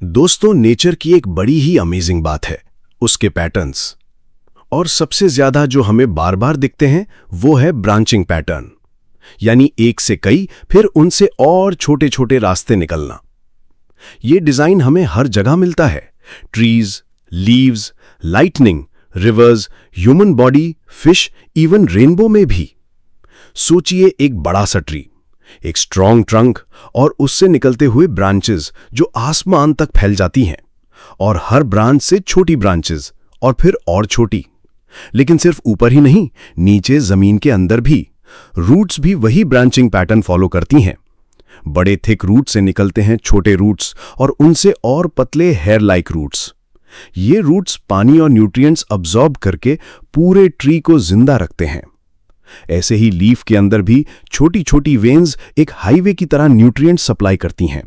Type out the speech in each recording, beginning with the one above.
दोस्तों, नेचर की एक बड़ी ही अमेजिंग बात है उसके पैटर्न्स। और सबसे ज्यादा जो हमें बार बार दिखते हैं वो है ब्रांचिंग पैटर्न, यानी एक से कई फिर उनसे और छोटे छोटे रास्ते निकलना। ये डिजाइन हमें हर जगह मिलता है, trees, leaves, lightning, reverse, human body, fish, even rainbow में भी। सोचिए एक बड़ा सा ट्री, एक स्ट्रॉन्ग ट्रंक और उससे निकलते हुए ब्रांचेस जो आसमान तक फैल जाती हैं, और हर ब्रांच से छोटी ब्रांचेस और फिर और छोटी। लेकिन सिर्फ ऊपर ही नहीं, नीचे जमीन के अंदर भी रूट्स भी वही ब्रांचिंग पैटर्न फॉलो करती हैं। बड़े थिक रूट से निकलते हैं छोटे रूट्स और उनसे और पतले हेयर लाइक रूट्स। ये रूट्स पानी और न्यूट्रिएंट्स अब्सॉर्ब करके पूरे ट्री को जिंदा रखते हैं। ऐसे ही लीफ के अंदर भी छोटी छोटी वेन्स एक हाईवे की तरह न्यूट्रिएंट सप्लाई करती हैं।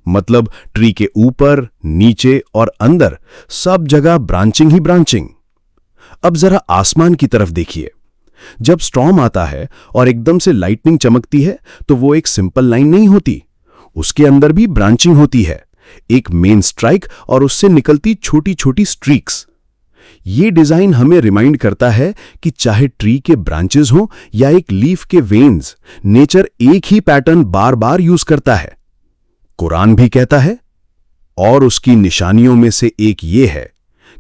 मतलब ट्री के ऊपर, नीचे और अंदर सब जगह ब्रांचिंग ही ब्रांचिंग। अब जरा आसमान की तरफ देखिए। जब स्टॉर्म आता है और एकदम से लाइटनिंग चमकती है तो वो एक सिंपल लाइन नहीं होती, उसके अंदर भी ब्रांचिंग होती है, एक मेन स्ट्राइक और उससे निकलती छोटी छोटी स्ट्रीक्स। ये डिजाइन हमें रिमाइंड करता है कि चाहे ट्री के ब्रांचेस हो या एक लीफ के वेन्स, नेचर एक ही पैटर्न बार बार यूज करता है। कुरान भी कहता है, और उसकी निशानियों में से एक ये है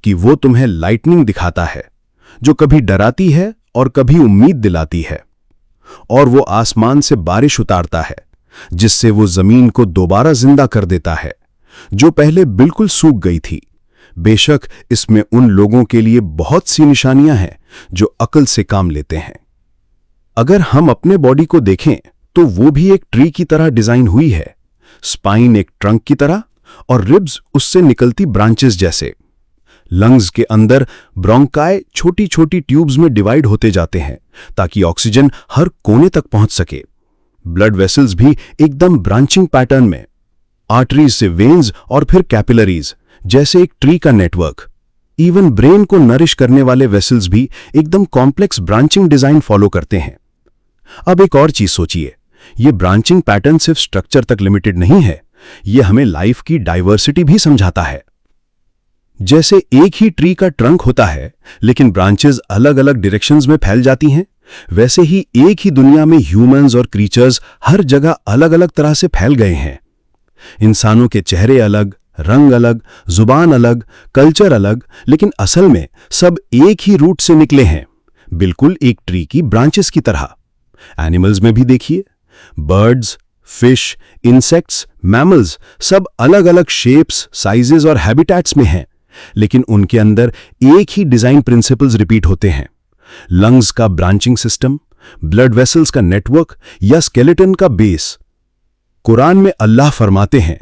कि वो तुम्हें लाइटनिंग दिखाता है जो कभी डराती है और कभी उम्मीद दिलाती है, और वो आसमान से बारिश उतारता है जिससे वो जमीन को दोबारा जिंदा कर देता है जो पहले बिल्कुल सूख गई थी। बेशक इसमें उन लोगों के लिए बहुत सी निशानियां हैं जो अक्ल से काम लेते हैं। अगर हम अपने बॉडी को देखें तो वो भी एक ट्री की तरह डिजाइन हुई है, स्पाइन एक ट्रंक की तरह और रिब्स उससे निकलती ब्रांचेस जैसे। लंग्स के अंदर ब्रोंकाई छोटी छोटी ट्यूब्स में डिवाइड होते जाते हैं ताकि ऑक्सीजन हर कोने तक पहुंच सके। ब्लड वेसल्स भी एकदम ब्रांचिंग पैटर्न में, आर्टरीज से वेन्स और फिर कैपिलरीज, जैसे एक ट्री का नेटवर्क। इवन ब्रेन को नरिश करने वाले वेसल्स भी एकदम कॉम्प्लेक्स ब्रांचिंग डिजाइन फॉलो करते हैं। अब एक और चीज सोचिए, ये ब्रांचिंग पैटर्न सिर्फ स्ट्रक्चर तक लिमिटेड नहीं है, ये हमें लाइफ की डाइवर्सिटी भी समझाता है। जैसे एक ही ट्री का ट्रंक होता है लेकिन ब्रांचेस अलग अलग डायरेक्शंस में फैल जाती हैं, वैसे ही एक ही दुनिया में ह्यूमंस और क्रीचर्स हर जगह अलग अलग तरह से फैल गए हैं। इंसानों के चेहरे अलग, रंग अलग, जुबान अलग, कल्चर अलग, लेकिन असल में सब एक ही रूट से निकले हैं, बिल्कुल एक ट्री की ब्रांचेस की तरह। एनिमल्स में भी देखिए, बर्ड्स, फिश, इंसेक्ट्स, मैमल्स सब अलग अलग शेप्स, साइजेस और हैबिटेट्स में हैं, लेकिन उनके अंदर एक ही डिजाइन प्रिंसिपल्स रिपीट होते हैं। लंग्स का ब्रांचिंग सिस्टम, ब्लड वेसल्स का नेटवर्क या स्केलेटन का बेस। कुरान में अल्लाह फरमाते हैं,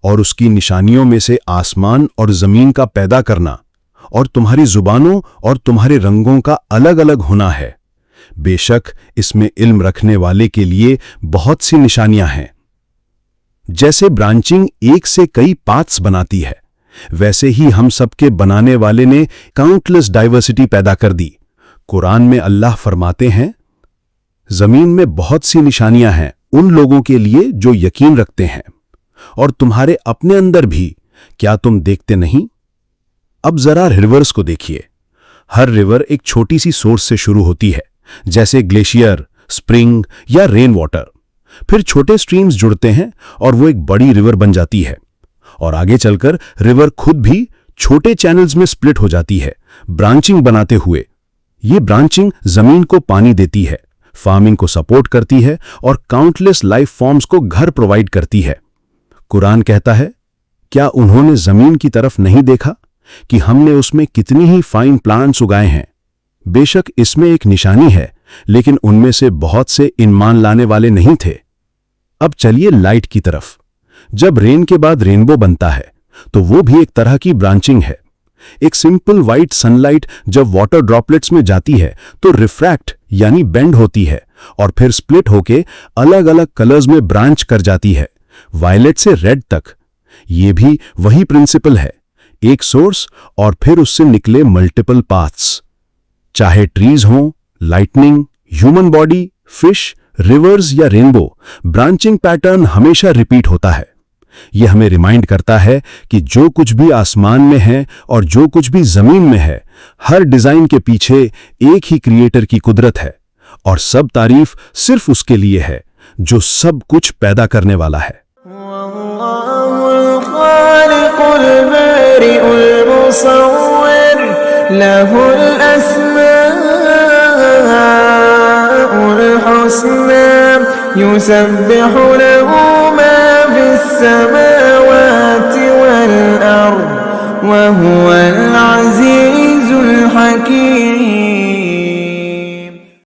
और उसकी निशानियों में से आसमान और जमीन का पैदा करना और तुम्हारी जुबानों और तुम्हारे रंगों का अलग अलग होना है। बेशक इसमें इल्म रखने वाले के लिए बहुत सी निशानियां हैं। जैसे ब्रांचिंग एक से कई पाथ्स बनाती है, वैसे ही हम सबके बनाने वाले ने काउंटलेस डाइवर्सिटी पैदा कर दी। कुरान में अल्लाह फरमाते हैं, जमीन में बहुत सी निशानियां हैं उन लोगों के लिए जो यकीन रखते हैं, और तुम्हारे अपने अंदर भी, क्या तुम देखते नहीं? अब जरा रिवर्स को देखिए। हर रिवर एक छोटी सी सोर्स से शुरू होती है, जैसे ग्लेशियर, स्प्रिंग या रेन वाटर। फिर छोटे स्ट्रीम्स जुड़ते हैं और वो एक बड़ी रिवर बन जाती है, और आगे चलकर रिवर खुद भी छोटे चैनल्स में स्प्लिट हो जाती है, ब्रांचिंग बनाते हुए। ये ब्रांचिंग जमीन को पानी देती है, फार्मिंग को सपोर्ट करती है और काउंटलेस लाइफ फॉर्म्स को घर प्रोवाइड करती है। कुरान कहता है, क्या उन्होंने जमीन की तरफ नहीं देखा कि हमने उसमें कितनी ही फाइन प्लांट्स उगाए हैं? बेशक इसमें एक निशानी है, लेकिन उनमें से बहुत से ईमान लाने वाले नहीं थे। अब चलिए लाइट की तरफ। जब रेन के बाद रेनबो बनता है तो वो भी एक तरह की ब्रांचिंग है। एक सिंपल व्हाइट सनलाइट जब वाटर ड्रॉपलेट्स में जाती है तो रिफ्रैक्ट यानी बेंड होती है और फिर स्प्लिट होके अलग अलग कलर्स में ब्रांच कर जाती है, वायलेट से रेड तक। ये भी वही प्रिंसिपल है, एक सोर्स और फिर उससे निकले मल्टीपल पाथ्स। चाहे ट्रीज हों, lightning, human body, fish, reverse या रेनबो, ब्रांचिंग पैटर्न हमेशा रिपीट होता है। ये हमें रिमाइंड करता है कि जो कुछ भी आसमान में है और जो कुछ भी जमीन में है, हर डिजाइन के पीछे एक ही क्रिएटर की कुदरत है और सब तारीफ सिर्फ उसके लिए है जो सब कुछ पैदा करने वाला है। युसब्बिहु लहू मा फिस्समावाति वल अर्द व हुवा